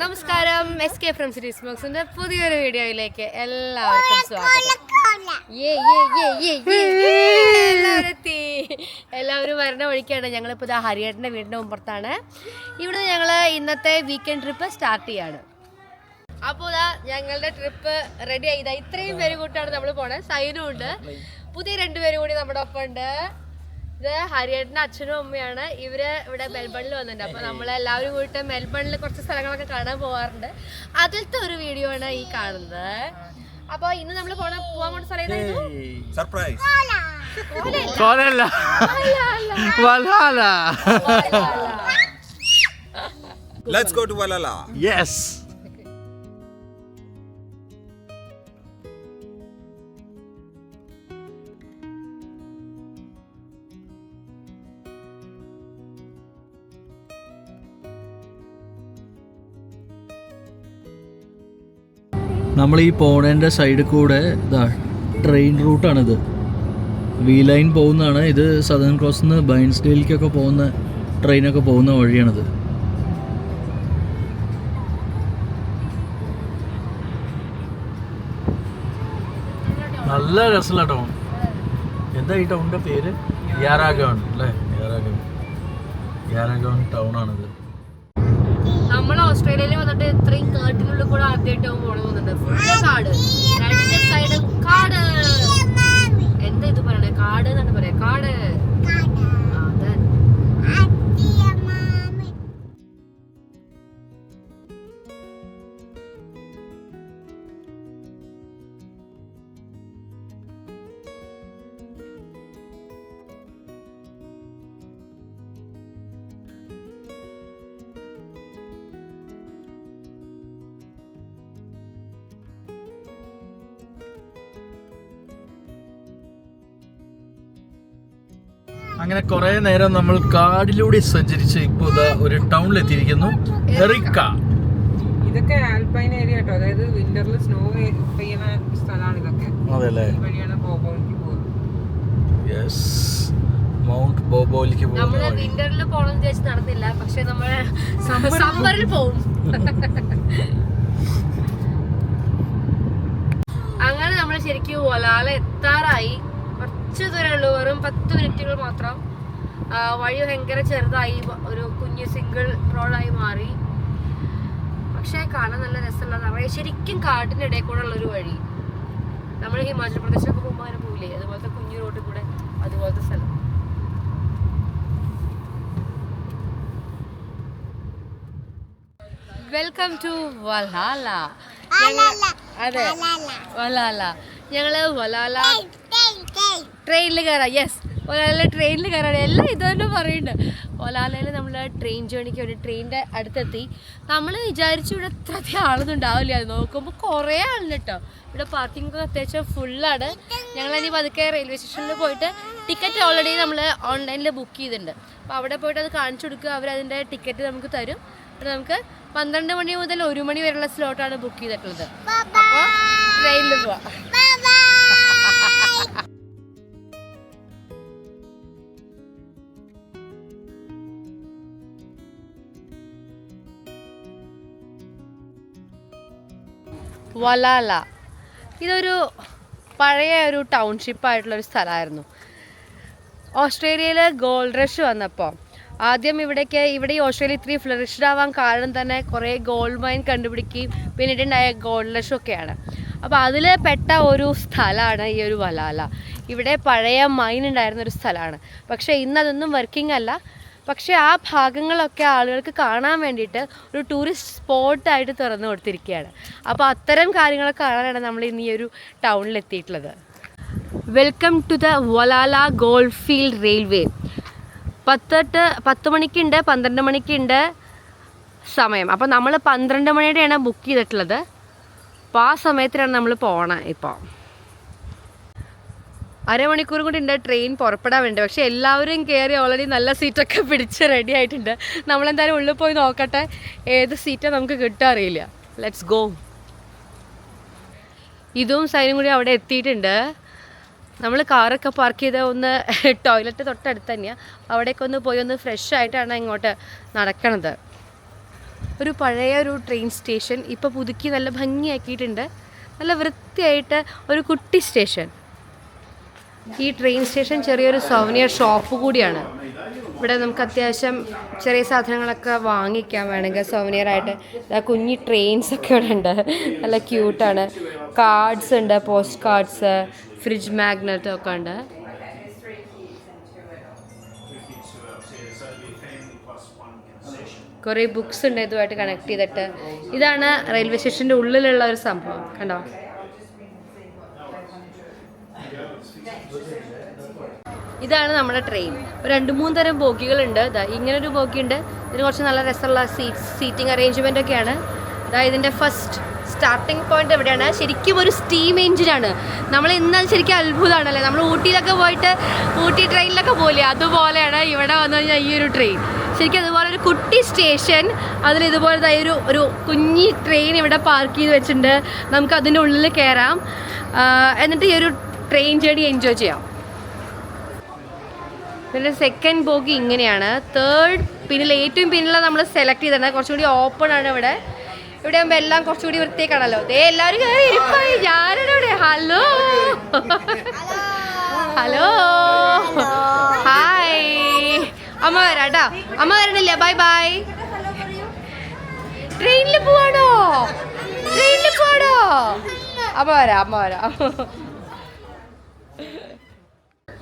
നമസ്കാരം, S K from series ബോക്സിന്റെ പുതിയൊരു വീഡിയോയിലേക്ക് എല്ലാവർക്കും സ്വാഗതം. എല്ലാവരും വരണ വഴിക്കാണ്. ഞങ്ങളിപ്പോൾ ഇതാ ഹരിയേട്ടൻ്റെ വീടിൻ്റെ മുമ്പത്താണ്. ഇവിടെ ഞങ്ങൾ ഇന്നത്തെ വീക്കെൻഡ് ട്രിപ്പ് സ്റ്റാർട്ട് ചെയ്യാണ്. അപ്പോൾ ഇതാ ഞങ്ങളുടെ ട്രിപ്പ് റെഡി ആയി. ഇത്രയും പേര് കൂട്ടാണ് നമ്മൾ പോണത്. സൈനും ഉണ്ട്, പുതിയ 2 പേര് കൂടി നമ്മുടെ ഒപ്പം ഉണ്ട്. ഇത് ഹരിയേട്ടൻ്റെ അച്ഛനും അമ്മയാണ്. ഇവര് ഇവിടെ മെൽബണിൽ വന്നിട്ടുണ്ട്. അപ്പൊ നമ്മളെല്ലാവരും കൂടിയിട്ട് മെൽബണിൽ കുറച്ച് സ്ഥലങ്ങളൊക്കെ കാണാൻ പോകാറുണ്ട്. അതിലത്തെ ഒരു വീഡിയോ ആണ് ഈ കാണുന്നത്. അപ്പൊ ഇന്ന് നമ്മൾ പോവാൻ പോണ സ്ഥലം surprise Let's go to Valhalla. Yes. നമ്മൾ ഈ പോണേൻ്റെ സൈഡിൽ കൂടെ ഇതാ ട്രെയിൻ റൂട്ടാണിത്. വി ലൈൻ പോകുന്നതാണ്. ഇത് സദേൺ ക്രോസിൽ നിന്ന് ബൈൻസ്ഡേയിലേക്കൊക്കെ പോകുന്ന ട്രെയിനൊക്കെ പോകുന്ന വഴിയാണിത്. നല്ല രസമുള്ള ടൗൺ. എന്താ ഈ ടൗണിൻ്റെ പേര്? യാരാഗോൺ അല്ലേ? യാരാഗോൺ ടൗണാണിത്. നമ്മൾ ഓസ്ട്രേലിയയിൽ വന്നിട്ട് ഇത്രയും കാട്ടിനുള്ളിൽ കൂടെ ആദ്യമായിട്ട് പോകണമെന്നുണ്ട്. ഫുള്ള് കാട്, 2 സൈഡ് കാട്. എന്താ ഇത് പറയണേ? കാട് എന്നാണ് പറയാ. കാട്. അതെ. അങ്ങനെ കുറെ നേരം നമ്മൾ കാടിലൂടെ സഞ്ചരിച്ച് ഇപ്പോൾ ഇതാ ഒരു ടൗണിലെത്തിയിരിക്കുന്നു. എറിക്ക. ഇതൊക്കെ ആൽപൈൻ ഏരിയ കേട്ടോ. അതായത് വിന്ററിൽ സ്നോ പെയ്യുന്ന സ്ഥലമാണ് ഇതൊക്കെ. അതെല്ലേ? ഈ വഴിയാണ് ബോബോയിലേക്ക് പോകുന്നത്. യെസ്, മൗണ്ട് ബോബോയിലേക്ക് നമ്മള് പോകുന്നത്. വിന്ററിൽ പോകണം വിചാരിച്ച് നടന്നില്ല. പക്ഷെ നമ്മള് സമ്മറിൽ പോവും. അങ്ങനെ നമ്മൾ ശരിക്കും വലാല എത്താറായി. കുറച്ച് ദൂരമേ ഉള്ളൂ, വെറും 10 മിനിറ്റുകൾ മാത്രം. വഴി ഭയങ്കര ചെറുതായി, ഒരു കുഞ്ഞ് സിംഗിൾ റോഡായി മാറി. പക്ഷെ കാണാൻ നല്ല രസമുള്ളതാണ്. ശരിക്കും കാട്ടിൻ്റെ ഇടയിൽ കൂടെ ഉള്ളൊരു വഴി. നമ്മൾ ഹിമാചൽ പ്രദേശിലൊക്കെ പോകുമ്പോൾ അങ്ങനെ പോയില്ലേ, അതുപോലത്തെ കുഞ്ഞു റോഡിൽ കൂടെ അതുപോലത്തെ സ്ഥലം. Welcome to Valala. അതെ, വലാല. ഞങ്ങള് വലാല ട്രെയിനിൽ കയറാം. യെസ്, വലാല ട്രെയിനിൽ കയറാം. എല്ലാം ഇത് തന്നെ പറയുന്നുണ്ട്. വലാലയിൽ നമ്മൾ ട്രെയിൻ ജേണിക്ക് വേണ്ടി ട്രെയിനിൻ്റെ അടുത്തെത്തി. നമ്മൾ വിചാരിച്ചു ഇവിടെ ഇത്രയധികം ആളൊന്നും ഉണ്ടാവില്ല. അത് നോക്കുമ്പോൾ കുറേ ആളുണ്ട് കേട്ടോ. ഇവിടെ പാർക്കിംഗ് ഒക്കെ അത്യാവശ്യം ഫുള്ളാണ്. ഞങ്ങളിനി പതുക്കെ റെയിൽവേ സ്റ്റേഷനിൽ പോയിട്ട് ടിക്കറ്റ് ഓൾറെഡി നമ്മൾ ഓൺലൈനിൽ ബുക്ക് ചെയ്തിട്ടുണ്ട്. അപ്പോൾ അവിടെ പോയിട്ട് അത് കാണിച്ചു കൊടുക്കുക. അവരതിൻ്റെ ടിക്കറ്റ് നമുക്ക് തരും. അപ്പോൾ നമുക്ക് 12 മണി മുതൽ 1 മണി വരെയുള്ള സ്ലോട്ടാണ് ബുക്ക് ചെയ്തിട്ടുള്ളത്. അപ്പോൾ ട്രെയിനിൽ പോവാം. വലാല ഇതൊരു പഴയ ഒരു ടൗൺഷിപ്പായിട്ടുള്ളൊരു സ്ഥലമായിരുന്നു. ഓസ്ട്രേലിയയിൽ ഗോൾഡ് റഷ് വന്നപ്പോൾ ആദ്യം ഇവിടെ ഈ ഓസ്ട്രേലിയ ഇത്രയും ഫ്ലറിഷ്ഡ് ആവാൻ കാരണം തന്നെ കുറേ ഗോൾഡ് മൈൻ കണ്ടുപിടിക്കുകയും പിന്നീടുണ്ടായ ഗോൾഡ് റഷൊക്കെയാണ്. അപ്പോൾ അതിൽ പെട്ട ഒരു സ്ഥലമാണ് ഈ ഒരു വലാല. ഇവിടെ പഴയ മൈൻ ഉണ്ടായിരുന്നൊരു സ്ഥലമാണ്. പക്ഷേ ഇന്നതൊന്നും വർക്കിംഗ് അല്ല. പക്ഷേ ആ ഭാഗങ്ങളൊക്കെ ആളുകൾക്ക് കാണാൻ വേണ്ടിയിട്ട് ഒരു ടൂറിസ്റ്റ് സ്പോട്ടായിട്ട് തുറന്നു കൊടുത്തിരിക്കുകയാണ്. അപ്പോൾ അത്തരം കാര്യങ്ങളൊക്കെ കാണാനാണ് നമ്മൾ ഇന്ന് ഈ ഒരു ടൗണിൽ എത്തിയിട്ടുള്ളത്. Welcome to the Valala gold field railway. 10 മണിക്കുണ്ട്, 12 മണിക്കുണ്ട് സമയം. അപ്പോൾ നമ്മൾ 12 മണിയുടെയാണ് ബുക്ക് ചെയ്തിട്ടുള്ളത്. അപ്പോൾ ആ സമയത്തിനാണ് നമ്മൾ പോകണം. ഇപ്പോൾ അരമണിക്കൂർ കൂടി ഉണ്ട് ട്രെയിൻ പുറപ്പെടാൻ വേണ്ടി. പക്ഷേ എല്ലാവരും കയറി ഓൾറെഡി നല്ല സീറ്റൊക്കെ പിടിച്ച് റെഡി ആയിട്ടുണ്ട്. നമ്മളെന്തായാലും ഉള്ളിൽ പോയി നോക്കട്ടെ ഏത് സീറ്റാണ് നമുക്ക് കിട്ടാൻ അറിയില്ല. Let's go. ഇതും സൈനും കൂടി അവിടെ എത്തിയിട്ടുണ്ട്. നമ്മൾ കാറൊക്കെ പാർക്ക് ചെയ്ത ഒന്ന് ടോയ്ലറ്റ് തൊട്ടടുത്ത് തന്നെയാണ്. അവിടേക്ക് ഒന്ന് പോയി ഒന്ന് ഫ്രഷ് ആയിട്ടാണ് ഇങ്ങോട്ട് നടക്കണത്. ഒരു പഴയ ഒരു ട്രെയിൻ സ്റ്റേഷൻ ഇപ്പോൾ പുതുക്കി നല്ല ഭംഗിയാക്കിയിട്ടുണ്ട്. നല്ല വൃത്തിയായിട്ട് ഒരു കുട്ടി സ്റ്റേഷൻ. ഈ ട്രെയിൻ സ്റ്റേഷൻ ചെറിയൊരു സൗവനിയർ ഷോപ്പ് കൂടിയാണ്. ഇവിടെ നമുക്ക് അത്യാവശ്യം ചെറിയ സാധനങ്ങളൊക്കെ വാങ്ങിക്കാൻ വേണമെങ്കിൽ സൗവനിയറായിട്ട്. കുഞ്ഞി ട്രെയിൻസൊക്കെ ഇവിടെ ഉണ്ട്, നല്ല ക്യൂട്ടാണ്. കാർഡ്സ് ഉണ്ട്, പോസ്റ്റ് കാർഡ്സ്, ഫ്രിഡ്ജ് മാഗ്നറ്റ് ഒക്കെ ഉണ്ട്. കുറേ ബുക്സ് ഉണ്ട് ഇതുമായിട്ട് കണക്ട് ചെയ്തിട്ട്. ഇതാണ് റെയിൽവേ സ്റ്റേഷൻ്റെ ഉള്ളിലുള്ള ഒരു സംഭവം, കണ്ടോ? ഇതാണ് നമ്മുടെ ട്രെയിൻ. ഒരു 2-3 തരം ബോഗികളുണ്ട്. ഇങ്ങനൊരു ബോഗിയുണ്ട്, ഇതിന് കുറച്ച് നല്ല രസമുള്ള സീറ്റിംഗ് അറേഞ്ച്മെൻ്റ് ഒക്കെയാണ്. ഇതിൻ്റെ ഫസ്റ്റ് സ്റ്റാർട്ടിംഗ് പോയിന്റ് എവിടെയാണ്? ശരിക്കും ഒരു സ്റ്റീം എഞ്ചിനാണ്. നമ്മൾ ഇന്ന് ശരിക്കും അത്ഭുതമാണല്ലേ, നമ്മൾ ഊട്ടിയിലൊക്കെ പോയിട്ട് ഊട്ടി ട്രെയിനിലൊക്കെ പോലെ അതുപോലെയാണ് ഇവിടെ വന്നു കഴിഞ്ഞാൽ ഈ ഒരു ട്രെയിൻ. ശരിക്കും അതുപോലെ ഒരു കുട്ടി സ്റ്റേഷൻ, അതിൽ ഇതുപോലത്തെ ഒരു കുഞ്ഞി ട്രെയിൻ ഇവിടെ പാർക്ക് ചെയ്ത് വെച്ചിട്ടുണ്ട്. നമുക്ക് അതിൻ്റെ ഉള്ളിൽ കയറാം, എന്നിട്ട് ഈ ഒരു ട്രെയിൻ ജേർണി എൻജോയ് ചെയ്യാം. ഇതിൻ്റെ സെക്കൻഡ് ബോഗി ഇങ്ങനെയാണ്. തേർഡ് ഏറ്റവും പിന്നിലാണ് നമ്മൾ സെലക്ട് ചെയ്തിട്ടുണ്ട്. കുറച്ചുകൂടി ഓപ്പൺ ആണ് ഇവിടെ. ഇവിടെ ആകുമ്പോൾ എല്ലാം കുറച്ചുകൂടി വൃത്തിയേക്കാണല്ലോ. എല്ലാവരും ഇരിപ്പായി. ഞാനാണ് ഇവിടെ. Hello hello hi. അമ്മ വരാട്ടാ, അമ്മ വരണില്ല. Bye bye. ട്രെയിനിൽ പോവാണോ? അമ്മ വരാം.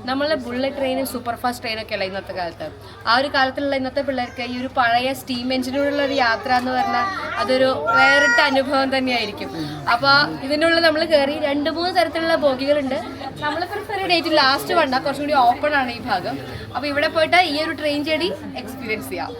നമ്മളെ ബുള്ളറ്റ് ട്രെയിനും സൂപ്പർ ഫാസ്റ്റ് ട്രെയിനൊക്കെ അല്ല ഇന്നത്തെ കാലത്ത്. ആ ഒരു കാലത്തുള്ള ഇന്നത്തെ പിള്ളേർക്ക് ഈ ഒരു പഴയ സ്റ്റീം എഞ്ചിനോടുള്ള ഒരു യാത്ര എന്ന് പറഞ്ഞാൽ അതൊരു വേറിട്ട അനുഭവം തന്നെയായിരിക്കും. അപ്പോൾ ഇതിനുള്ളിൽ നമ്മൾ കയറി 2-3 തരത്തിലുള്ള ബോഗികളുണ്ട്. നമ്മൾ പ്രിഫർ ഡേറ്റ് ലാസ്റ്റ് വേണ്ട, കുറച്ചും കൂടി ഓപ്പൺ ആണ് ഈ ഭാഗം. അപ്പോൾ ഇവിടെ പോയിട്ട് ഈ ഒരു ട്രെയിൻ ജേർണി എക്സ്പീരിയൻസ് ചെയ്യാം.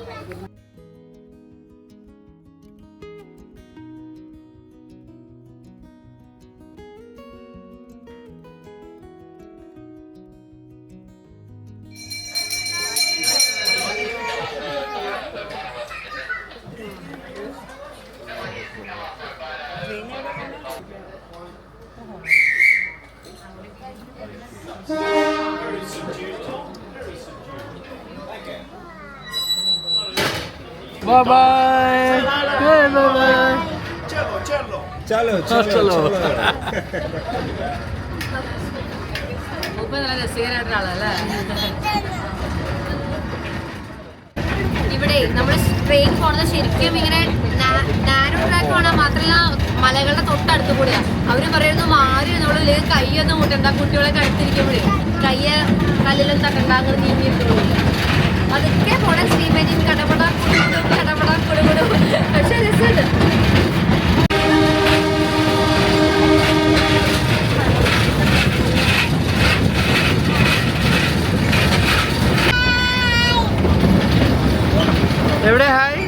Bye bye. Hey, bye bye. Chalo. നല്ല രസകരമായിട്ടുള്ള ആളല്ലേ. ഇവിടെ നമ്മൾ ട്രെയിൻ പോകുന്നത് ശരിക്കും ഇങ്ങനെ നാരോ ട്രാക്ക് പോകണം, മാത്രമല്ല മലകളുടെ തൊട്ടടുത്ത് കൂടിയാണ്. അവർ പറയുന്നു മാറി നമ്മൾ കയ്യൊന്നും മുട്ടണ്ട, കുട്ടികളെ കഴുത്തിരിക്കുമ്പോഴേ കയ്യ കല്ലിലും തക്കണ്ട, അങ്ങനെ നീങ്ങിയിട്ടുള്ളൂ. അതൊക്കെ പോണ സ്റ്റീമേജിൽ കടപെടാൻ കൊടുകൊടു. പക്ഷെ രസമുണ്ട്. എവിടെ ഹായ്?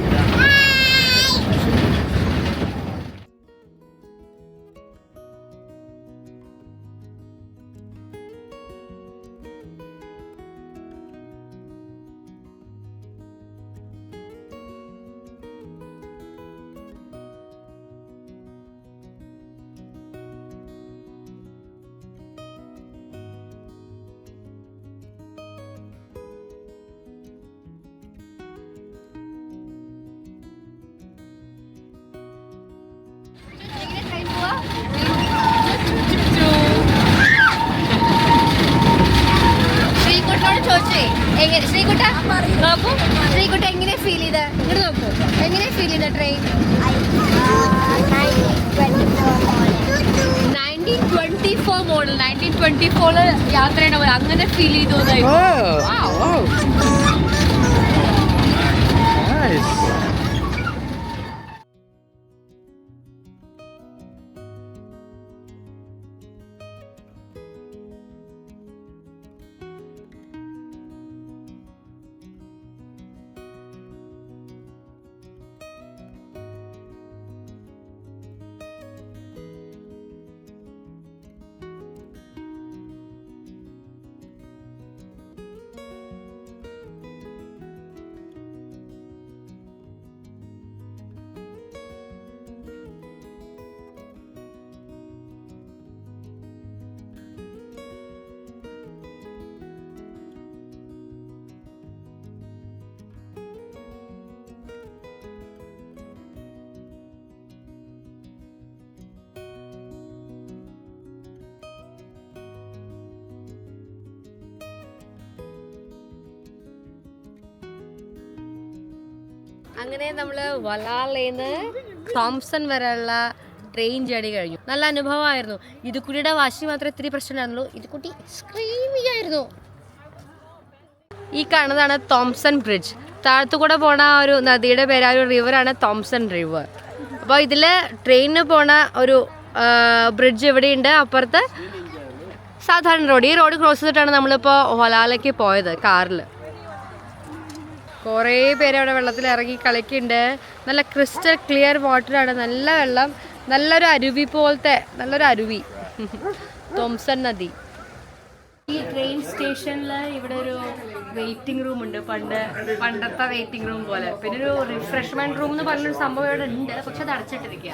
ശ്രീകുട്ട എങ്ങനെ ഫീൽ ചെയ്ത? ഇങ്ങോട്ട് നോക്കൂ, എങ്ങനെ ഫീൽ ചെയ്ത ട്രെയിൻ? 1924 മോഡൽ. 1924 യാത്രയുടെ പോലെ അങ്ങനെ ഫീൽ ചെയ്തു. അങ്ങനെ നമ്മൾ വലാലേന്ന് തോംസൺ വരെയുള്ള ട്രെയിൻ ജേർണി കഴിഞ്ഞു. നല്ല അനുഭവമായിരുന്നു. ഇതുക്കുട്ടിയുടെ വാശി മാത്രമേ ഇത്തിരി പ്രശ്നം ഉണ്ടായിരുന്നുള്ളൂ. ഇതുക്കുട്ടി സ്ക്രീമിംഗ് ആയിരുന്നു. ഈ കാണുന്നതാണ് തോംസൺ ബ്രിഡ്ജ്. താഴത്തുകൂടെ പോണ ഒരു നദിയുടെ പേര്, ഒരു റിവറാണ് തോംസൺ റിവർ. അപ്പോൾ ഇതിൽ ട്രെയിനിന് പോണ ഒരു ബ്രിഡ്ജ് ഇവിടെയുണ്ട്. അപ്പുറത്ത് സാധാരണ റോഡ്. ഈ റോഡ് ക്രോസ് ചെയ്തിട്ടാണ് നമ്മളിപ്പോൾ വലാലയ്ക്ക് പോയത് കാറിൽ. കുറേ പേര് അവിടെ വെള്ളത്തിൽ ഇറങ്ങി കളിക്കുന്നുണ്ട്. നല്ല ക്രിസ്റ്റൽ ക്ലിയർ വാട്ടറാണ്, നല്ല വെള്ളം, നല്ലൊരു അരുവി പോലത്തെ നല്ലൊരു അരുവി. തോംസൺ നദി. ഈ ട്രെയിൻ സ്റ്റേഷനിൽ ഇവിടെ ഒരു വെയിറ്റിംഗ് റൂം ഉണ്ട്, പണ്ടത്തെ വെയിറ്റിംഗ് റൂം പോലെ. പിന്നെ ഒരു റിഫ്രഷ്മെന്റ് റൂം എന്ന് പറഞ്ഞൊരു സംഭവം ഇവിടെ ഉണ്ട്, പക്ഷെ അത് അടച്ചിട്ടിരിക്കുക.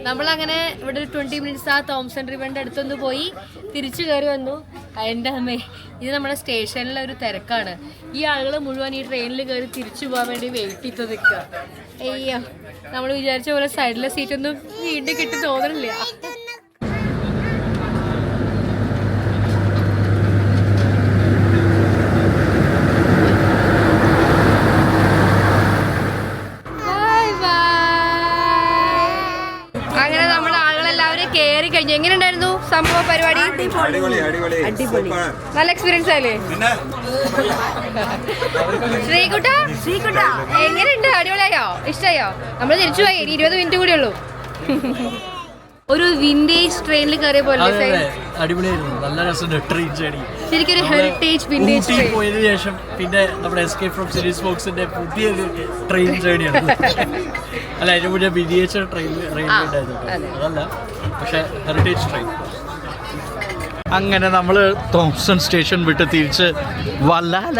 നമ്മളങ്ങനെ ഇവിടെ ഒരു 20 മിനിറ്റ്സ് ആ തോംസൺ റിവറിൻ്റെ അടുത്തൊന്ന് പോയി തിരിച്ചു കയറി വന്നു. എൻ്റെ അമ്മേ, ഇത് നമ്മുടെ സ്റ്റേഷനിലെ ഒരു തിരക്കാണ്. ഈ ആളുകൾ മുഴുവൻ ഈ ട്രെയിനിൽ കയറി തിരിച്ചു പോകാൻ വേണ്ടി വെയിറ്റ് ചെയ്ത് നിൽക്കുക. അയ്യോ, നമ്മൾ വിചാരിച്ച പോലെ സൈഡിലെ സീറ്റൊന്നും വീണ്ടും കിട്ടി തോന്നണില്ല. അങ്ങനെ നമ്മുടെ ആളുകളെല്ലാവരും കേറി കഴിഞ്ഞു. എങ്ങനെ ഉണ്ടായിരുന്നു സംഭവ പരിപാടി? അടിപൊളി, നല്ല എക്സ്പീരിയൻസ് ആയില്ലേ? ശ്രീകുട്ട എങ്ങനെയുണ്ട്? അടിപൊളിയായോ? ഇഷ്ടായോ? നമ്മൾ തിരിച്ചു പോയി. 20 മിനിറ്റ് കൂടി ഉള്ളൂ. ഒരു വിന്റേജ് ട്രെയിനിൽ കയറിയ പോലെ അടിപൊളിയായിരുന്നു. നല്ല രസമുണ്ട് ട്രെയിൻ ജേർണി. ശരിക്കും ഒരു ഹെറിറ്റേജ് വിന്റേജ് ട്രെയിൻ. പോയതിനു ശേഷം പിന്നെ നമ്മുടെ എസ്കേപ്പ് ഫ്രം സിറ്റി സ്പോക്സിന്റെ പുതിയൊരു ട്രെയിൻ ജേർണിയാണ്. അല്ല, അതിന് മുന്നേ മിനിയേച്ചർ ട്രെയിൻ ഉണ്ടായിരുന്നു, അതല്ല, പക്ഷെ ഹെറിറ്റേജ് ട്രെയിൻ. അങ്ങനെ നമ്മൾ തോംസൺ സ്റ്റേഷൻ വിട്ട് തിരിച്ച് വലാല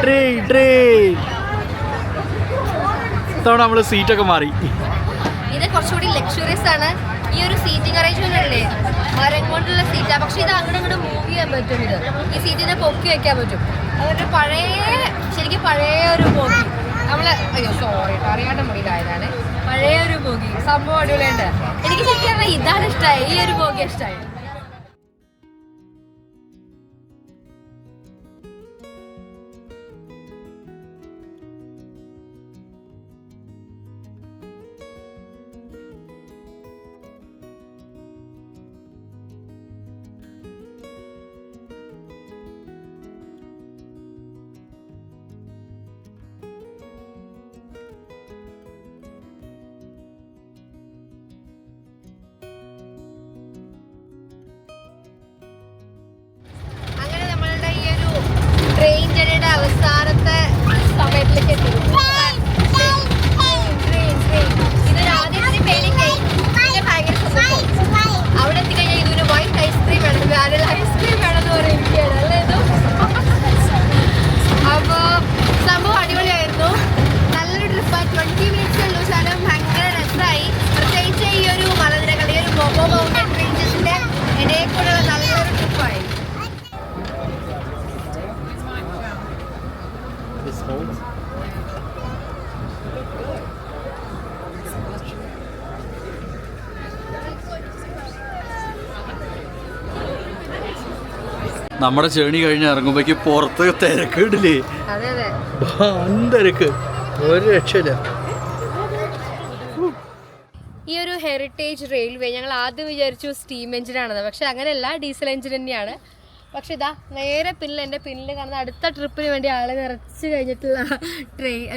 ട്രെയിൻ ഇത്തവണ നമ്മൾ സീറ്റൊക്കെ മാറി. ഇത് കുറച്ചുകൂടി ലക്ഷറിയസ് ആണ്. ഈ ഒരു സീറ്റിംഗ് അറേഞ്ച്മെന്റ് അല്ലേ, മരം കൊണ്ടുള്ള സീറ്റാണ്. പക്ഷെ ഇത് അങ്ങോട്ട് മൂവ് ചെയ്യാൻ പറ്റും. ഇത് ഈ സീറ്റിനെ പൊക്കി വെക്കാൻ പറ്റും. അതൊരു ശരിക്കും പഴയ ഒരു ബോഗി. അറിയാണ്ട് മുടിയിലായതാണ് പഴയ ഒരു ബോഗി. സംഭവം അടിപൊളിയുണ്ട്. എനിക്ക് ശരിക്കും ഇതാണ് ഇഷ്ടമായി, ഈ ഒരു ബോഗി ഇഷ്ടമായി. ട്രെയിൻ ജേർണിയുടെ അവസാനത്തെ സമയത്തിലേക്ക് എത്തി. ഇതൊരു ആദ്യത്തെ പേടിക്കായി പിന്നെ ഭയങ്കര അവിടെ എത്തിക്കഴിഞ്ഞാൽ ഇതൊരു വൈറ്റ് ഐസ്ക്രീം വേണം, വാനില ഐസ്ക്രീം വേണമെന്ന് പറയുകയാണ് അല്ലേ ഇത്. അപ്പോൾ സംഭവം അടിപൊളിയായിരുന്നു. നല്ലൊരു ട്രിപ്പായി. 20 മിനിറ്റ്സ് ഉള്ളൂ. സ്ഥലം ഭയങ്കര രസമായി. പ്രത്യേകിച്ച് ഈ ഒരു മലനിരകൾ, ഈ ഒരു ബോബോ മൗണ്ടൻ റേഞ്ചസിന്റെ ഇടയിൽ കൂടെയുള്ള നല്ലൊരു ട്രിപ്പായി. നമ്മുടെ ജേണി കഴിഞ്ഞ് ഇറങ്ങുമ്പോഴേക്ക് പുറത്ത് തിരക്കിടില്ലേ, തിരക്ക് ഒരു രക്ഷയില്ല. ഈ ഒരു ഹെറിറ്റേജ് റെയിൽവേ ഞങ്ങൾ ആദ്യം വിചാരിച്ചു സ്റ്റീം എഞ്ചിനാണത്, പക്ഷെ അങ്ങനെയല്ല, ഡീസൽ എഞ്ചിൻ തന്നെയാണ്. പക്ഷെ ഇതാ നേരെ എൻ്റെ പിന്നിൽ കാണുന്ന അടുത്ത ട്രിപ്പിന് വേണ്ടി ആളെ നിറച്ച് കഴിഞ്ഞിട്ടുള്ള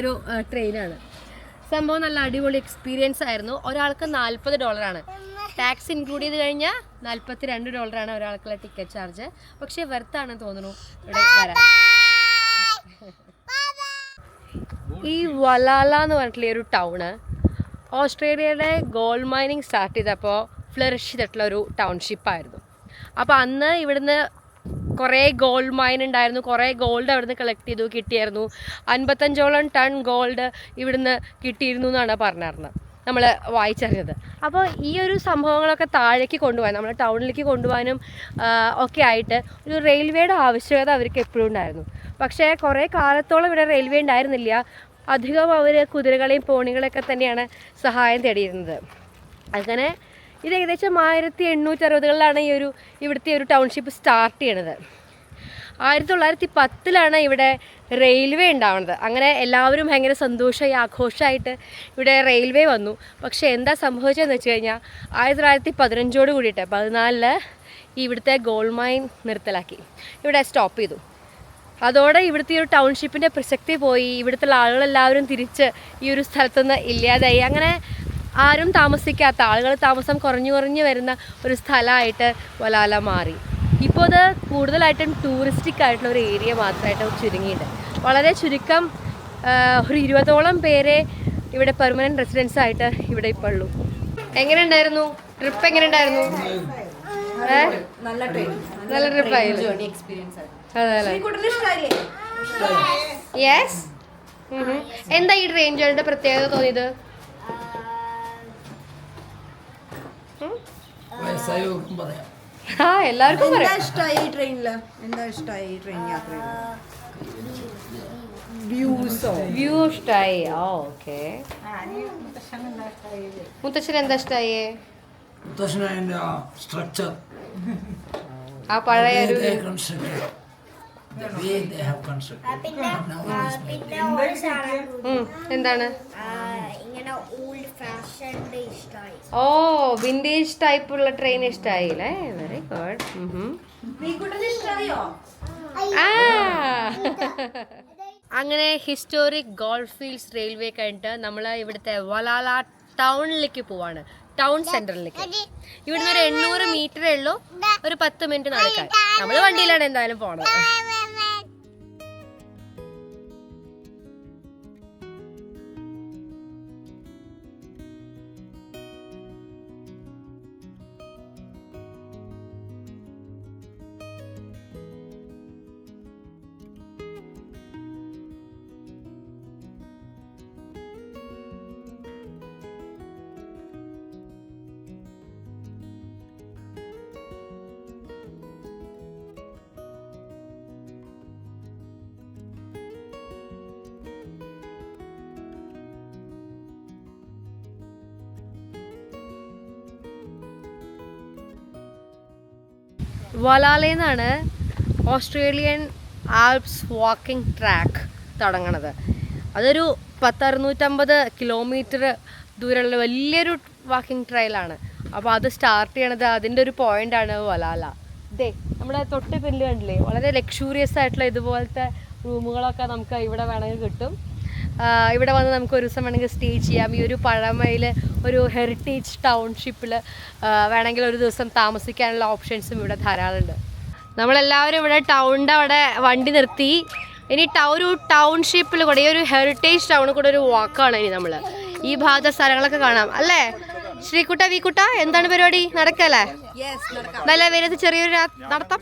ഒരു ട്രെയിനാണ്. സംഭവം നല്ല അടിപൊളി എക്സ്പീരിയൻസ് ആയിരുന്നു. ഒരാൾക്ക് $40. ടാക്സ് ഇൻക്ലൂഡ് ചെയ്ത് കഴിഞ്ഞാൽ $42 ഒരാൾക്കുള്ള ടിക്കറ്റ് ചാർജ്. പക്ഷെ വെർത്താണ് തോന്നുന്നു ഇവിടെ വരാൻ. ഈ വലാല എന്ന് പറഞ്ഞിട്ടുള്ള ഒരു ടൗണ് ഓസ്ട്രേലിയയുടെ ഗോൾഡ് മൈനിങ് സ്റ്റാർട്ട് ചെയ്തപ്പോൾ ഫ്ലറിഷ് ചെയ്തിട്ടുള്ള ഒരു ടൗൺഷിപ്പായിരുന്നു. അപ്പോൾ അന്ന് ഇവിടുന്ന് കുറേ ഗോൾഡ് മൈൻ ഉണ്ടായിരുന്നു. കുറേ ഗോൾഡ് അവിടുന്ന് കളക്ട് ചെയ്തു കിട്ടിയായിരുന്നു. 55ഓളം ടൺ ഗോൾഡ് ഇവിടുന്ന് കിട്ടിയിരുന്നു എന്നാണ് പറഞ്ഞിരുന്നത്, നമ്മൾ വായിച്ചറിഞ്ഞത്. അപ്പോൾ ഈ ഒരു സംഭവങ്ങളൊക്കെ താഴേക്ക് കൊണ്ടുപോകാൻ, നമ്മൾ ടൗണിലേക്ക് കൊണ്ടുപോകാനും ഒക്കെ ആയിട്ട് ഒരു റെയിൽവേയുടെ ആവശ്യകത അവർക്ക് എപ്പോഴും ഉണ്ടായിരുന്നു. പക്ഷേ കുറേ കാലത്തോളം ഇവിടെ റെയിൽവേ ഉണ്ടായിരുന്നില്ല. അധികം അവർ കുതിരകളെയും പോണികളെയൊക്കെ തന്നെയാണ് സഹായം തേടിയിരുന്നത്. അങ്ങനെ ഇത് ഏകദേശം 1860കളിലാണ് ഇവിടുത്തെ ഒരു ടൗൺഷിപ്പ് സ്റ്റാർട്ട് ചെയ്യണത്. 1910 ഇവിടെ റെയിൽവേ ഉണ്ടാവുന്നത്. അങ്ങനെ എല്ലാവരും ഭയങ്കര സന്തോഷമായി ആഘോഷമായിട്ട് ഇവിടെ റെയിൽവേ വന്നു. പക്ഷേ എന്താ സംഭവിച്ചതെന്ന് വെച്ച് കഴിഞ്ഞാൽ 1915 കൂടിയിട്ട് 14 ഇവിടുത്തെ ഗോൾഡ് മൈൻ നിർത്തലാക്കി, ഇവിടെ സ്റ്റോപ്പ് ചെയ്തു. അതോടെ ഇവിടുത്തെ ഈ ഒരു ടൗൺഷിപ്പിൻ്റെ പ്രസക്തി പോയി. ഇവിടുത്തെ ആളുകളെല്ലാവരും തിരിച്ച് ഈ ഒരു സ്ഥലത്തുനിന്ന് ഇല്ലാതായി. അങ്ങനെ ആരും താമസിക്കാത്ത, ആളുകൾ താമസം കുറഞ്ഞു വരുന്ന ഒരു സ്ഥലമായിട്ട് വലാല മാറി. ഇപ്പോൾ അത് കൂടുതലായിട്ടും ടൂറിസ്റ്റിക് ആയിട്ടുള്ള ഒരു ഏരിയ മാത്രമായിട്ട് ചുരുങ്ങിയിട്ടുണ്ട്. വളരെ ചുരുക്കം ഒരു 20ഓളം പേരെ ഇവിടെ പെർമനൻറ്റ് റെസിഡൻസ് ആയിട്ട് ഇവിടെ ഇപ്പോൾ ഉള്ളൂ. എങ്ങനെ ഉണ്ടായിരുന്നു ട്രിപ്പ്? എങ്ങനെ ഉണ്ടായിരുന്നു? നല്ല ട്രിപ്പായിരുന്നു. യെസ്. എന്താ ഈ ട്രെയിൻ ജേർണിയുടെ പ്രത്യേകത തോന്നിയത്? എല്ലാവർക്കും എന്താ ഇഷ്ടമായി ട്രെയിനില്? എന്താ ഇഷ്ടമായി ട്രെയിൻ യാത്രയിൽ? വ്യൂ ഇഷ്ടായി. ഓക്കെ. മുത്തശ്ശന് എന്താ ഇഷ്ടായി? സ്ട്രക്ചർ, ആ പഴയ ഒരു എന്താണ്? ഓ, വിന്റേജ് ടൈപ്പ് ഉള്ള ട്രെയിൻ ഇഷ്ടായില്ലേ? Very good. അങ്ങനെ ഹിസ്റ്റോറിക് ഗോൾഡ് ഫീൽഡ്സ് റെയിൽവേ കഴിഞ്ഞിട്ട് നമ്മൾ ഇവിടുത്തെ വലാല ടൗണിലേക്ക് പോവാണ്, ടൗൺ സെന്ററിലേക്ക്. ഇവിടുന്ന് ഒരു 800 മീറ്ററേ ഉള്ളൂ, ഒരു 10 മിനിറ്റ് നടക്കാൻ. നമ്മൾ വണ്ടിയിലാണ് എന്തായാലും പോണത്. വലാലയിൽ ഓസ്ട്രേലിയൻ ആൽപ്സ് വാക്കിംഗ് ട്രാക്ക് തുടങ്ങണത്. അതൊരു 10-650 കിലോമീറ്റർ ദൂരമുള്ള വലിയൊരു വാക്കിംഗ് ട്രയലാണ്. അപ്പോൾ അത് സ്റ്റാർട്ട് ചെയ്യണത് അതിൻ്റെ ഒരു പോയിൻ്റാണ് വലാല. ഇതേ നമ്മുടെ തൊട്ട് പിന്നിൽ കണ്ടില്ലേ, വളരെ ലക്ഷൂറിയസ് ആയിട്ടുള്ള ഇതുപോലത്തെ റൂമുകളൊക്കെ നമുക്ക് ഇവിടെ വേണമെങ്കിൽ കിട്ടും. ഇവിടെ വന്ന് നമുക്ക് ഒരു ദിവസം വേണമെങ്കിൽ സ്റ്റേ ചെയ്യാം. ഈ ഒരു പഴമയിൽ ഒരു ഹെറിറ്റേജ് ടൗൺഷിപ്പിൽ വേണമെങ്കിൽ ഒരു ദിവസം താമസിക്കാനുള്ള ഓപ്ഷൻസും ഇവിടെ ധാരാളമുണ്ട്. നമ്മളെല്ലാവരും ഇവിടെ ടൗണിൻ്റെ അവിടെ വണ്ടി നിർത്തി. ഇനി ഒരു ടൗൺഷിപ്പിൽ കൂടെ, ഈ ഒരു ഹെറിറ്റേജ് ടൗണിൽ കൂടെ ഒരു വാക്കാണ് ഇനി നമ്മൾ. ഈ ഭാഗത്തെ സ്ഥലങ്ങളൊക്കെ കാണാം അല്ലേ? ശ്രീകുട്ട, വീക്കുട്ട, എന്താണ് പരിപാടി? നടക്കല്ലേ? നല്ല വേരത്ത് ചെറിയൊരു നടത്താം.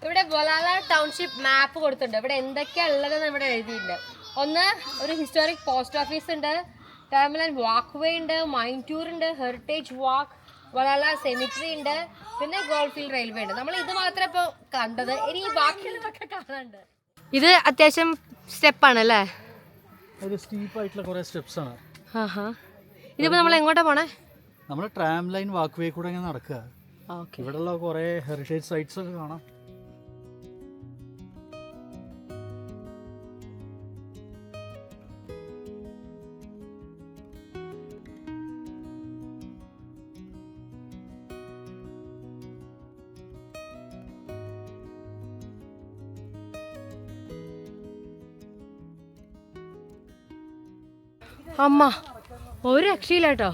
ഇവിടെ വലാല ടൗൺഷിപ്പ് മാപ്പ് കൊടുത്തിട്ടുണ്ട്. ഇവിടെ എന്തൊക്കെയാ ഉള്ളതെന്ന് ഇവിടെ എഴുതിയിട്ടുണ്ട്. ഒന്ന്, ഒരു ഹിസ്റ്റോറിക് പോസ്റ്റ് ഓഫീസ് ഉണ്ട്, ടെർമിനൽ വാക്ക് വേ ഉണ്ട്, മൈൻറ്റൂർ ഉണ്ട്, ഹെറിറ്റേജ് വാക്ക്, വലാല സെമിട്രി ഉണ്ട്, പിന്നെ ഗോൾഡ് ഫീൽഡ് റെയിൽവേ ഉണ്ട്. നമ്മൾ ഇത് മാത്രമേ ഇപ്പോൾ കണ്ടത്. ഇനി ബാക്കിയുള്ളതൊക്കെ കാണാനുണ്ട്. ഇത് അത്യാവശ്യം സ്റ്റെപ്പാണ് അല്ലേ? ഒരു സ്റ്റീപ്പായിട്ടുള്ള കുറേ സ്റ്റെപ്സ് ആണ്. ഇതിപ്പോൾ നമ്മൾ എങ്ങോട്ടാണ് പോണേ? നമ്മൾ ട്രാം ലൈൻ വാക്ക് വേ കൂടെ ഇങ്ങനെ നടക്കുക. ഓക്കെ. ഇവിടെയുള്ള കുറേ ഹെറിറ്റേജ് സൈറ്റ്സ് ഒക്കെ കാണാം. അമ്മ ഒരു രക്ഷയില്ല കേട്ടോ.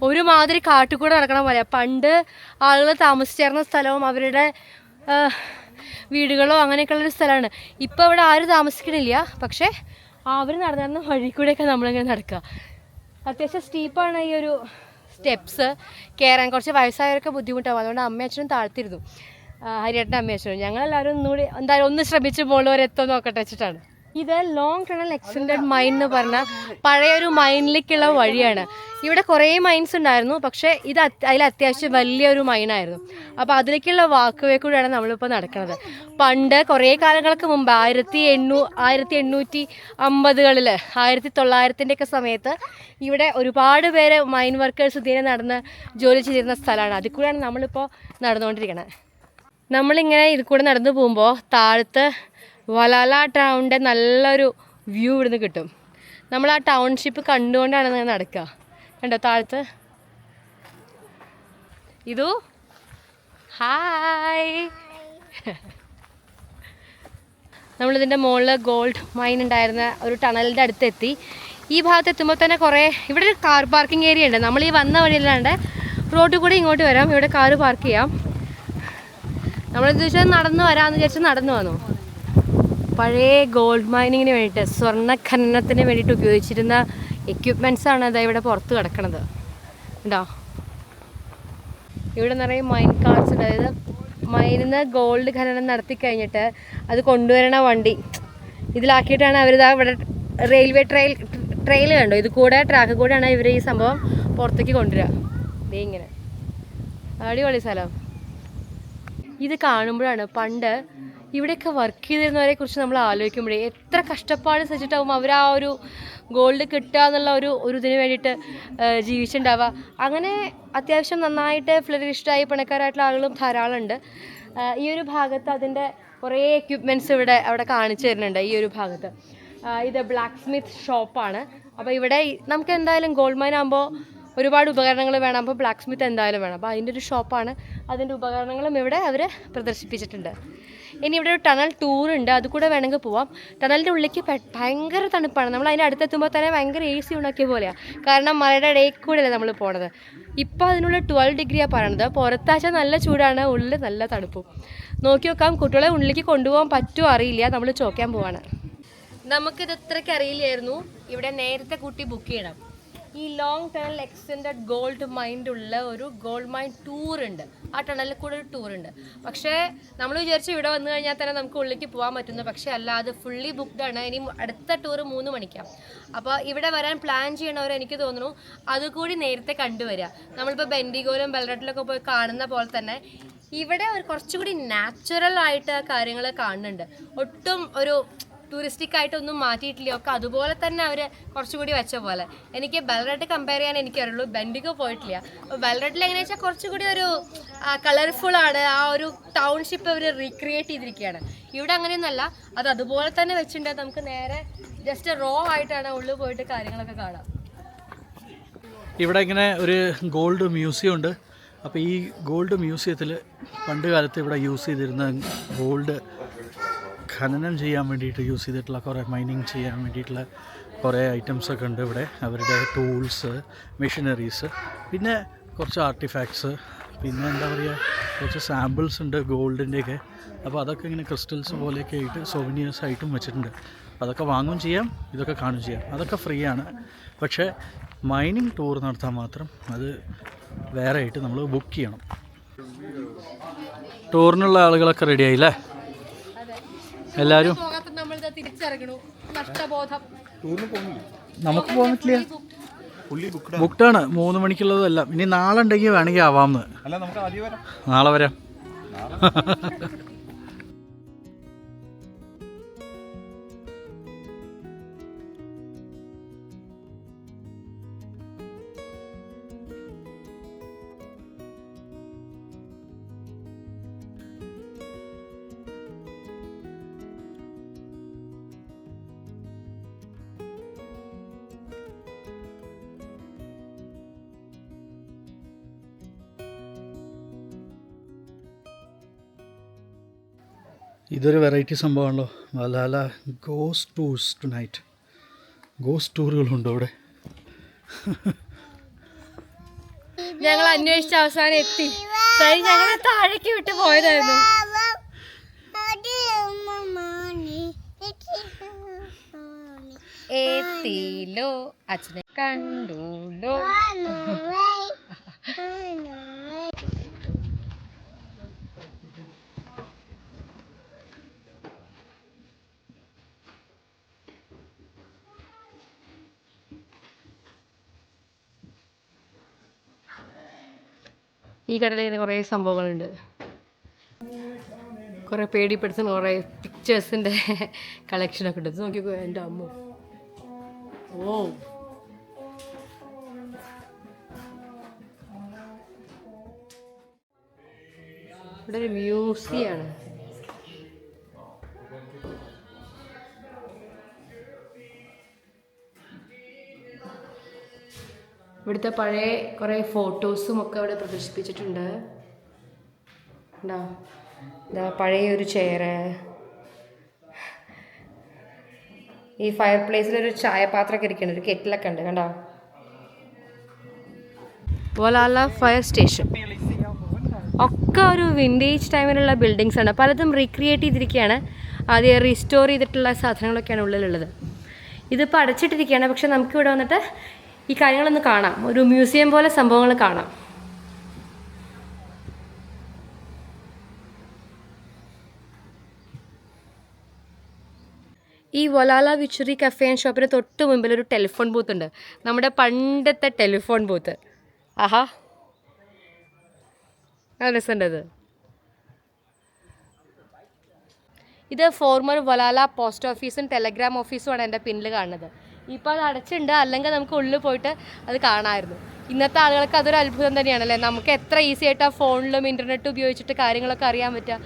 ഒരുമാതിരി കാട്ടിൽ കൂടെ നടക്കണ പോലെ. പണ്ട് ആളുകൾ താമസിച്ചിരുന്ന സ്ഥലവും അവരുടെ വീടുകളോ അങ്ങനെയൊക്കെയുള്ളൊരു സ്ഥലമാണ്. ഇപ്പോൾ ഇവിടെ ആരും താമസിക്കണില്ല. പക്ഷേ അവർ നടന്ന വഴി കൂടെയൊക്കെ നമ്മളിങ്ങനെ നടക്കുക. അത്യാവശ്യം സ്റ്റീപ്പാണ് ഈ ഒരു സ്റ്റെപ്സ്. കയറാൻ കുറച്ച് വയസ്സായവരൊക്കെ ബുദ്ധിമുട്ടാവും. അതുകൊണ്ട് അമ്മയും അച്ഛനും താഴ്ത്തിരുന്നു. ഹരിയേട്ടൻ്റെ അമ്മയും അച്ഛനും. ഞങ്ങളെല്ലാവരും ഒന്നുകൂടി എന്തായാലും ഒന്ന് ശ്രമിച്ച് മുകളിൽ നോക്കട്ടെ വെച്ചിട്ടാണ്. ഇത് ലോങ് ടണൽ എക്സ്റ്റൻഡഡ് മൈൻ എന്ന് പറഞ്ഞാൽ പഴയൊരു മൈനിലേക്കുള്ള വഴിയാണ്. ഇവിടെ കുറേ മൈൻസ് ഉണ്ടായിരുന്നു, പക്ഷേ ഇത് അതിൽ അത്യാവശ്യം വലിയൊരു മൈനായിരുന്നു. അപ്പോൾ അതിലേക്കുള്ള വാക്കുവേ കൂടെയാണ് നമ്മളിപ്പോൾ നടക്കുന്നത്. പണ്ട് കുറേ കാലങ്ങൾക്ക് മുമ്പ് 1850 1900-ൻ്റെ സമയത്ത് ഇവിടെ ഒരുപാട് പേര് മൈൻ വർക്കേഴ്സ് ഇതിനെ നടന്ന് ജോലി ചെയ്തിരുന്ന സ്ഥലമാണ്. അതിൽ കൂടെയാണ് നമ്മളിപ്പോൾ നടന്നുകൊണ്ടിരിക്കുന്നത്. നമ്മളിങ്ങനെ ഇതിൽ കൂടെ നടന്നു പോകുമ്പോൾ താഴത്ത് വലാല ടൗണിൻ്റെ നല്ലൊരു വ്യൂ ഇവിടുന്ന് കിട്ടും. നമ്മൾ ആ ടൗൺഷിപ്പ് കണ്ടുകൊണ്ടാണ് ഇങ്ങനെ നടക്കുക. കണ്ടോ താഴത്ത്? ഇതു ഹായ്. നമ്മളിതിൻ്റെ മുകളിൽ ഗോൾഡ് മൈൻ ഉണ്ടായിരുന്ന ഒരു ടണലിൻ്റെ അടുത്തെത്തി. ഈ ഭാഗത്ത് എത്തുമ്പോൾ തന്നെ കുറേ ഇവിടെ ഒരു കാർ പാർക്കിംഗ് ഏരിയ ഉണ്ട്. നമ്മൾ ഈ വന്ന വഴിയിലാണ്ട് റോഡിൽ കൂടെ ഇങ്ങോട്ട് വരാം. ഇവിടെ കാറ് പാർക്ക് ചെയ്യാം. നമ്മളെന്ത് വെച്ചാൽ നടന്നു വരാമെന്ന് വിചാരിച്ച് നടന്നു വന്നു. പഴയ ഗോൾഡ് മൈനിങ്ങിന് വേണ്ടിയിട്ട്, സ്വർണ്ണ ഖനനത്തിന് വേണ്ടിയിട്ട് ഉപയോഗിച്ചിരുന്ന എക്യുപ്മെൻറ്റ്സാണ് അത് ഇവിടെ പുറത്ത് കിടക്കണത്. ഉണ്ടോ? ഇവിടെ നിറയെ മൈൻ കാർഡ്സ് ഉണ്ട്. അതായത് മൈനിൽ നിന്ന് ഗോൾഡ് ഖനനം നടത്തി കഴിഞ്ഞിട്ട് അത് കൊണ്ടുവരണ വണ്ടി ഇതിലാക്കിയിട്ടാണ് അവരിതാ ഇവിടെ റെയിൽവേ ട്രെയിൽ കണ്ടോ, ഇത് കൂടെ ട്രാക്ക് കൂടെയാണ് ഇവർ ഈ സംഭവം പുറത്തേക്ക് കൊണ്ടുവരിക. ദേ ഇങ്ങനെ അടിപൊളി സ്ഥലം. ഇത് കാണുമ്പോഴാണ് പണ്ട് ഇവിടെയൊക്കെ വർക്ക് ചെയ്തിരുന്നവരെ കുറിച്ച് നമ്മൾ ആലോചിക്കുമ്പോഴേ എത്ര കഷ്ടപ്പാട് സഹിച്ചിട്ടാവും അവർ ആ ഒരു ഗോൾഡ് കിട്ടുക എന്നുള്ള ഒരു ഇതിന് വേണ്ടിയിട്ട് ജീവിച്ചിട്ടുണ്ടാവുക. അങ്ങനെ അത്യാവശ്യം നന്നായിട്ട് ഫ്ലറിഷ്ഡായി പണക്കാരായിട്ടുള്ള ആളുകളും ധാരാളം ഉണ്ട്. ഈ ഒരു ഭാഗത്ത് അതിൻ്റെ കുറേ എക്യുപ്മെൻറ്റ്സ് അവിടെ കാണിച്ചു തരുന്നുണ്ട്. ഈ ഒരു ഭാഗത്ത് ഇത് ബ്ലാക്ക് സ്മിത്ത് ഷോപ്പാണ്. അപ്പോൾ ഇവിടെ നമുക്ക് എന്തായാലും ഗോൾഡ് മൈൻ ആകുമ്പോൾ ഒരുപാട് ഉപകരണങ്ങൾ വേണം. അപ്പോൾ ബ്ലാക്ക് സ്മിത്ത് എന്തായാലും വേണം. അപ്പോൾ അതിൻ്റെ ഒരു ഷോപ്പാണ്. അതിൻ്റെ ഉപകരണങ്ങളും ഇവിടെ അവർ പ്രദർശിപ്പിച്ചിട്ടുണ്ട്. ഇനി ഇവിടെ ഒരു ടണൽ ടൂറുണ്ട്, അത് കൂടെ വേണമെങ്കിൽ പോവാം. ടണലിൻ്റെ ഉള്ളിലേക്ക് ഭയങ്കര തണുപ്പാണ്. നമ്മൾ അതിൻ്റെ അടുത്തെത്തുമ്പോൾ തന്നെ ഭയങ്കര AC ഉണ്ടാക്കിയ പോലെയാണ്. കാരണം മലയുടെ ഇടയിൽ കൂടെയല്ലേ നമ്മൾ പോണത്. ഇപ്പോൾ അതിനുള്ളിൽ 12 ഡിഗ്രിയാണ് പറയണത്. പുറത്താഴ്ച നല്ല ചൂടാണ്, ഉള്ളിൽ നല്ല തണുപ്പും. നോക്കി നോക്കാം. കുട്ടികളെ ഉള്ളിലേക്ക് കൊണ്ടുപോകാൻ പറ്റുമോ അറിയില്ല. നമ്മൾ ചോക്കാൻ പോവാണ്. നമുക്കിത് ഇത്രയ്ക്ക് അറിയില്ലായിരുന്നു. ഇവിടെ നേരത്തെ കൂട്ടി ബുക്ക് ചെയ്യണം. ഈ ലോങ് ടണൽ എക്സ്റ്റൻഡഡ് ഗോൾഡ് മൈൻ്റെ ഉള്ള ഒരു ഗോൾഡ് മൈൻ ടൂർ ഉണ്ട്. ആ ടണലിൽ കൂടെ ഒരു ടൂർ ഉണ്ട്. പക്ഷേ നമ്മൾ വിചാരിച്ചു ഇവിടെ വന്നു കഴിഞ്ഞാൽ തന്നെ നമുക്ക് ഉള്ളിലേക്ക് പോകാൻ പറ്റുന്നു. പക്ഷേ അല്ല, അത് ഫുള്ളി ബുക്ക്ഡ് ആണ്. ഇനി അടുത്ത ടൂർ 3 മണിക്കാണ്. അപ്പോൾ ഇവിടെ വരാൻ പ്ലാൻ ചെയ്യണവർ എനിക്ക് തോന്നുന്നു അതുകൂടി നേരത്തെ കണ്ടുവരിക. നമ്മളിപ്പോൾ ബെൻഡിഗോയിലും ബെൽറട്ടിലൊക്കെ പോയി കാണുന്ന പോലെ തന്നെ ഇവിടെ ഒരു കുറച്ചുകൂടി നാച്ചുറൽ ആയിട്ട് കാര്യങ്ങൾ കാണുന്നുണ്ട്. ഒട്ടും ഒരു ടൂറിസ്റ്റിക് ആയിട്ടൊന്നും മാറ്റിയിട്ടില്ല. ഒക്കെ അതുപോലെ തന്നെ അവർ കുറച്ചുകൂടി വെച്ച പോലെ. എനിക്ക് ബെൽറട്ട് കമ്പയർ ചെയ്യാൻ എനിക്കറിയുള്ളൂ, ബെൻഡിഗോ പോയിട്ടില്ല. അപ്പോൾ ബെൽറട്ടിൽ എങ്ങനെയാ വെച്ചാൽ കുറച്ചുകൂടി ഒരു കളർഫുള്ളാണ്. ആ ഒരു ടൗൺഷിപ്പ് അവർ റീക്രിയേറ്റ് ചെയ്തിരിക്കുകയാണ്. ഇവിടെ അങ്ങനെയൊന്നുമല്ല, അത് അതുപോലെ തന്നെ വെച്ചിട്ടുണ്ട്. നമുക്ക് നേരെ ജസ്റ്റ് റോ ആയിട്ടാണ് ഉള്ളിൽ പോയിട്ട് കാര്യങ്ങളൊക്കെ കാണാം. ഇവിടെ ഇങ്ങനെ ഒരു ഗോൾഡ് മ്യൂസിയം ഉണ്ട്. അപ്പോൾ ഈ ഗോൾഡ് മ്യൂസിയത്തിൽ പണ്ട് കാലത്ത് ഇവിടെ യൂസ് ചെയ്തിരുന്ന ഗോൾഡ് ഖനനം ചെയ്യാൻ വേണ്ടിയിട്ട് യൂസ് ചെയ്തിട്ടുള്ള കുറേ മൈനിങ് ചെയ്യാൻ വേണ്ടിയിട്ടുള്ള കുറേ ഐറ്റംസൊക്കെ ഉണ്ട് ഇവിടെ. അവരുടെ ടൂൾസ്, മെഷീനറീസ്, പിന്നെ കുറച്ച് ആർട്ടിഫാക്ട്സ്, പിന്നെ എന്താ പറയുക കുറച്ച് സാമ്പിൾസ് ഉണ്ട് ഗോൾഡിൻ്റെയൊക്കെ. അപ്പോൾ അതൊക്കെ ഇങ്ങനെ ക്രിസ്റ്റൽസ് പോലെയൊക്കെ ആയിട്ട് സോവിനിയേഴ്സ് ആയിട്ടും വെച്ചിട്ടുണ്ട്. അതൊക്കെ വാങ്ങുകയും ചെയ്യാം, ഇതൊക്കെ കാണുകയും ചെയ്യാം. അതൊക്കെ ഫ്രീ ആണ്. പക്ഷേ മൈനിങ് ടൂർ നടത്താൻ മാത്രം അത് വേറെ ആയിട്ട് നമ്മൾ ബുക്ക് ചെയ്യണം. ടൂറിനുള്ള ആളുകളൊക്കെ റെഡി ആയില്ലേ? എല്ലാവരും നമുക്ക് പോകാൻ പറ്റില്ല, ബുക്ക്ഡാണ്. 3 മണിക്കുള്ളതല്ല. ഇനി നാളെ ഉണ്ടെങ്കിൽ വേണമെങ്കിൽ ആവാമെന്ന്. നാളെ വരാം. ഇതൊരു വെറൈറ്റി സംഭവമാണല്ലോ. Valala ghost tours tonight. Ghost ടൂറുകളുണ്ടോ ഇവിടെ? ഞങ്ങൾ അന്വേഷിച്ച അവസാനം എത്തി. ഞങ്ങളെ താഴേക്ക് വിട്ട് പോയതായിരുന്നു. എത്തിയില്ലോ അച്ഛനെ കണ്ടുല്ലോ. ഈ കടയിൽ കുറേ സംഭവങ്ങളുണ്ട്. കുറേ പേടിപ്പെടുത്തുന്ന കുറേ പിക്ചേഴ്സിൻ്റെ കളക്ഷനൊക്കെ ഉണ്ട്. ഇത് നോക്കിക്കോ എൻ്റെ അമ്മ. ഓ ഇവിടെ ഒരു മ്യൂസിയമാണ്. ഇവിടുത്തെ പഴയ കുറേ ഫോട്ടോസും ഒക്കെ അവിടെ പ്രദർശിപ്പിച്ചിട്ടുണ്ട്. ഉണ്ടോ? ഇതാ പഴയ ഒരു ചെയറ്. ഈ ഫയർ പ്ലേസിലൊരു ചായപാത്രമൊക്കെ ഇരിക്കുന്നുണ്ട്, ഒരു കെറ്റിലൊക്കെ ഉണ്ട്. കണ്ടോ? വലാല ഫയർ സ്റ്റേഷൻ ഒക്കെ ഒരു വിൻറ്റേജ് ടൈമിലുള്ള ബിൽഡിങ്സ് ആണ്. പലതും റീക്രിയേറ്റ് ചെയ്തിരിക്കുകയാണ്. ആദ്യം റീസ്റ്റോർ ചെയ്തിട്ടുള്ള സാധനങ്ങളൊക്കെയാണ് ഉള്ളിലുള്ളത്. ഇതിപ്പോൾ അടച്ചിട്ടിരിക്കുകയാണ്. പക്ഷെ നമുക്കിവിടെ വന്നിട്ട് ഈ കാര്യങ്ങളൊന്ന് കാണാം. ഒരു മ്യൂസിയം പോലെ സംഭവങ്ങൾ കാണാം. ഈ വലാല വിച്ചുറി കഫേ ആൻഡ് ഷോപ്പിന് തൊട്ട് മുമ്പിൽ ഒരു ടെലിഫോൺ ബൂത്ത് ഉണ്ട്. നമ്മുടെ പണ്ടത്തെ ടെലിഫോൺ ബൂത്ത്. ആഹാ, നല്ല രസമുണ്ട് അത്. ഇത് ഫോർമർ വലാല പോസ്റ്റ് ഓഫീസും ടെലഗ്രാം ഓഫീസുമാണ് എൻ്റെ പിന്നിൽ കാണുന്നത്. ഇപ്പോൾ അത് അടച്ചിട്ടുണ്ട്, അല്ലെങ്കിൽ നമുക്ക് ഉള്ളിൽ പോയിട്ട് അത് കാണാമായിരുന്നു. ഇന്നത്തെ ആളുകൾക്ക് അതൊരു അത്ഭുതം തന്നെയാണല്ലേ. നമുക്ക് എത്ര ഈസി ആയിട്ട് ആ ഫോണിലും ഇൻ്റർനെറ്റും ഉപയോഗിച്ചിട്ട് കാര്യങ്ങളൊക്കെ അറിയാൻ പറ്റുക.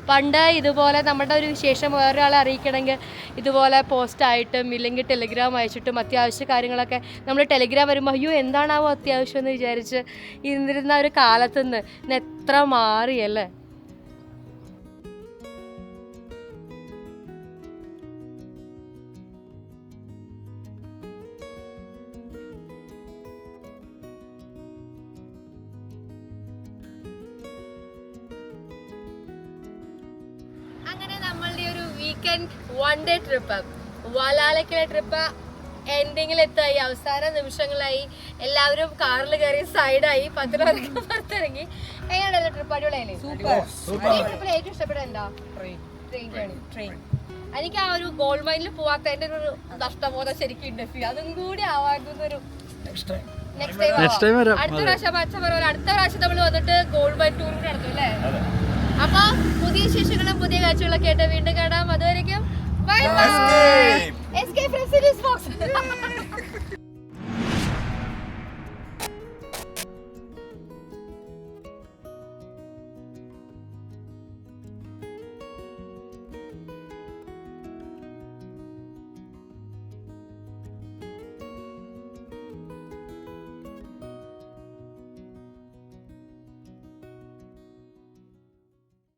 പണ്ട് ഇതുപോലെ നമ്മുടെ ഒരു വിശേഷം വേറൊരാളെ അറിയിക്കണമെങ്കിൽ ഇതുപോലെ പോസ്റ്റായിട്ടും ഇല്ലെങ്കിൽ ടെലിഗ്രാം അയച്ചിട്ടും അത്യാവശ്യ കാര്യങ്ങളൊക്കെ നമ്മൾ ടെലിഗ്രാം വരുമ്പോൾ അയ്യോ എന്താണാവോ അത്യാവശ്യം എന്ന് വിചാരിച്ച് ഇരുന്നിരുന്ന ഒരു കാലത്തുനിന്ന് ഇന്ന് എത്ര മാറിയല്ലേ. അങ്ങനെ നമ്മളുടെ ഒരു വീക്കെൻഡ് 1 ഡേ ട്രിപ്പ് വലാലക്കുള്ള ട്രിപ്പ് എൻഡിങ്ങിൽ എത്തായി. അവസാന നിമിഷങ്ങളായി. എല്ലാവരും കാറിൽ കയറി സൈഡായി. 10 പേർക്ക് പുറത്തിറങ്ങി. എങ്ങനെയാണല്ലോ ട്രിപ്പ്? അടിപൊളിയായില്ലേ? ട്രിപ്പിൽ ഏറ്റവും ഇഷ്ടപ്പെട്ട എന്താ? ട്രെയിൻ. എനിക്ക് ആ ഒരു ഗോൾഡ് മൈനിൽ പോവാത്തതിന്റെ ഒരു നഷ്ടബോധം ശരിക്കും ഉണ്ട്. അതും കൂടി ആവാറുന്നൊരു നെക്സ്റ്റ് ടൈം അടുത്ത പ്രാവശ്യം അച്ഛൻ പറഞ്ഞ അടുത്ത പ്രാവശ്യം നമ്മൾ വന്നിട്ട് ഗോൾഡ് മൈൻ ടൂർ കൂടി നടത്തും അല്ലേ? അപ്പൊ പുതിയ വിശേഷങ്ങളും പുതിയ കാഴ്ചകളൊക്കെ ആയിട്ട് വീണ്ടും കാണാം. അതുവരേക്കും bye bye. Escape from series box.